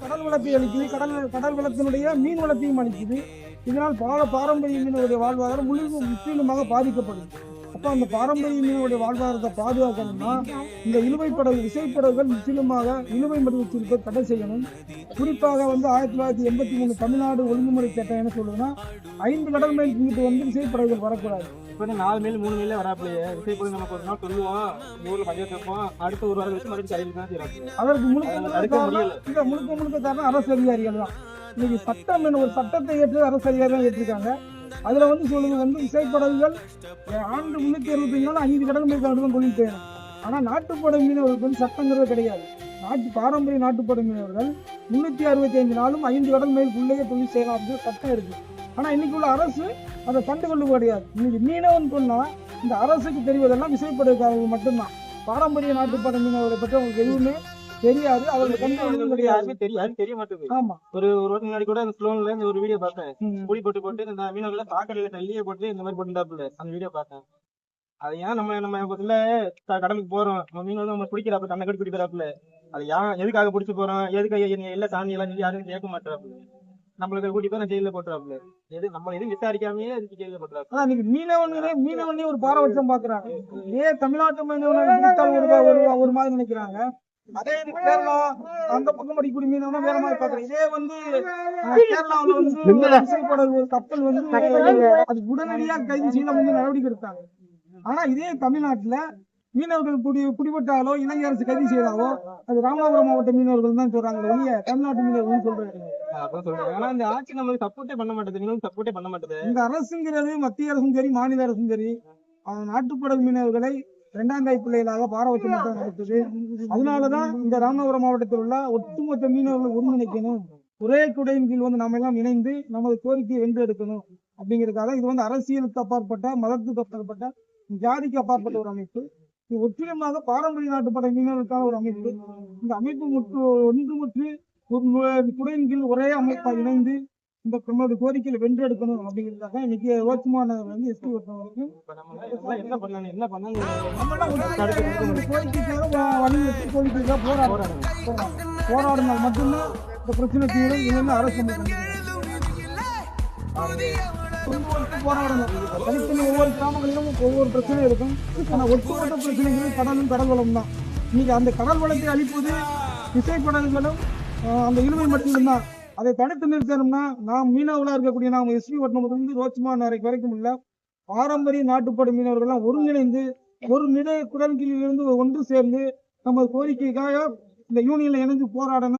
கடல் வளத்தை அளிக்குது, கடல் வளத்தினுடைய மீன் வளத்தையும் அளிக்குது. இதனால் பாரம்பரிய மீனவருடைய வாழ்வாதாரம் முற்றிலுமாக பாதிக்கப்படுது. அப்போ அந்த பாரம்பரிய மீனவருடைய வாழ்வாதாரத்தை பாதுகாக்கணும்னா இந்த இழுவைப்படகு விசைப்படகுகள் முற்றிலுமாக இழுவை மடிவச்சிருப்பை தடை செய்யணும். குறிப்பாக 1983 தமிழ்நாடு ஒழுங்குமுறை சட்டம் என்ன சொல்லுதுன்னா 5 கடல் மைல் இங்கிட்டு விசைப்படகுகள் வரக்கூடாது. இப்போ 4 மைல் 3 மைல வராப்பிலையே விசைப்படகு நமக்கு ஒரு நாள் சொல்லுவோம், ஊர்ல பஞ்சம் வைப்போம், அடுத்த ஒரு வாரம் வச்சு மறுபடியும் சரியில் தான் செய்யறாங்க. அதற்கு முழுக்க காரணம் அரசு அதிகாரிகள் தான். இன்னைக்கு ஒரு சட்டத்தை ஏற்று அரசு அதிகாரிகள் ஏற்றிருக்காங்க. அதுல சொல்லுது விசைப்படகுகள் ஆண்டு 365 நாள் 5 கடல் மைல் தான் கொண்டு போயிடும். ஆனா நாட்டுப்படகு மீனவர்களுக்கு சட்டங்கிறது கிடையாது. பாரம்பரிய நாட்டுப்படகு மீனவர்கள் 365 நாளும் 5 கடல் மைலுக்குள்ளேயே தொழில் செய்யலாம் அப்படின்னு சட்டம் இருக்கு. ஆனா இன்னைக்கு உள்ள அரசு அதை கண்டுகொள்ள கிடையாது. இன்னைக்கு மீனவன் சொன்னா இந்த அரசுக்கு தெரிவதெல்லாம் விசைப்படகுக்காரர்கள் மட்டும்தான். பாரம்பரிய நாட்டுப்படகு மீனவர்களை பற்றி அவங்களுக்கு எதுவுமே தெரியாது. அவர்களுக்கு தெரிய மாட்டேங்குது. ஆமா, ஒரு வருஷம் முன்னாடி கூட அந்த ஸ்லோன்ல இந்த ஒரு வீடியோ பார்த்தேன். குடி போட்டு இந்த மீனவர்களை சாக்கடையில தள்ளியே போட்டு இந்த மாதிரி போட்டுட்டாப்புல அந்த வீடியோ பார்த்தேன். அது ஏன் நம்ம கடலுக்கு போறோம், மீனவர்கள் நம்ம பிடிக்கிறாப்புல தன்னை கட்டி பிடிக்கிறாப்புல, அது ஏன் எதுக்காக பிடிச்சி போறோம், எதுக்காக எல்லாம் சாமி எல்லாம் சொல்லி யாரும் கேட்க மாட்டாப்புல. நம்மளுக்கு கூட்டி போய் ஜெயில போட்டுறாப்புல. நம்ம எதுவும் விசாரிக்காமயே அதுக்கு ஜெயில போட்டுறாங்க. மீனவனே ஒரு பாரபட்சம் பாக்குறாங்க. தமிழ்நாட்டு மீனவனை ஒரு மாதிரி நினைக்கிறாங்க. அதே கேரளா அந்த பக்கம் அடிக்கடி மீனவனா வேற மாதிரி பாக்குறேன். இதே கேரளாவில் விசைப்படகு ஒரு கப்பல் அது உடனடியாக கைது செய்ய நடவடிக்கை எடுத்தாங்க. ஆனா இதே தமிழ்நாட்டுல மீனவர்கள் குடிபட்டாலோ இலங்கை அரசு கைது செய்தாலோ அது ராமநாதபுரம் மாவட்ட மீனவர்கள் தான் சொல்றாங்க. தமிழ்நாட்டு மீனவர்கள் சொல்றாங்க. ஆனா இந்த ஆட்சி நம்மளுக்கு சப்போர்ட்டே பண்ண மாட்டேது. இந்த அரசுங்கிறது மத்திய அரசும் சரி மாநில அரசும் சரி நாட்டுப்படகு மீனவர்களை 2ஆம் கை பிள்ளைகளாக பாரபட்சமாக நடத்துது. அதனாலதான் இந்த ராமநாதபுரம் மாவட்டத்தில் உள்ள ஒட்டுமொத்த மீனவர்களை ஒருங்கிணைக்கணும், ஒரே குடையின் கீழ் நாம எல்லாம் இணைந்து நமது கோரிக்கையை வென்று எடுக்கணும் அப்படிங்கிறதுக்காக இது அரசியலுக்கு அப்பாற்பட்ட, மதத்துக்கு அப்பாற்பட்ட, ஜாதிக்கு அப்பாற்பட்ட ஒரு அமைப்பு. இது ஒற்றுமையாக பாரம்பரிய நாட்டுப்படை மீனவர்களுக்கான ஒரு அமைப்பு. இந்த அமைப்பு ஒன்றுமுற்று ஒரு குடையின் கீழ் ஒரே அமைப்பாக இணைந்து இந்த கோரிக்கையில வென்றெடுக்கணும் அப்படிங்கிறதுக்காக இன்னைக்கு ரோச்சுமான எஸ்பி வரைக்கும் கோரிக்கைக்காக போராடினால் மட்டும்தான் இந்த பிரச்சனை தீரும். இல்லைன்னா அரசு போராடணும். தனித்தனி ஒவ்வொரு கிராமங்களிலும் ஒவ்வொரு பிரச்சனையும் இருக்கும். ஆனா ஒட்டுமொத்த பிரச்சனைகளும் கடலும் கடல் வளம் தான். இன்னைக்கு அந்த கடல் வளத்தை அழிப்பது விசைப்படகுகளும் அந்த இழுவை மட்டும்தான். அதை தடுத்து நிறுத்தணும்னா நாம் மீனவர்களா இருக்கக்கூடிய நாம் எஸ்பி வட்டணத்திலிருந்து ரோச்சுமான் வரைக்கும் உள்ள பாரம்பரிய நாட்டுப்படை மீனவர்கள்லாம் ஒருங்கிணைந்து ஒரு குடல் கீழிலிருந்து ஒன்று சேர்ந்து நமது கோரிக்கைக்காக இந்த யூனியன்ல இணைந்து போராடணும்.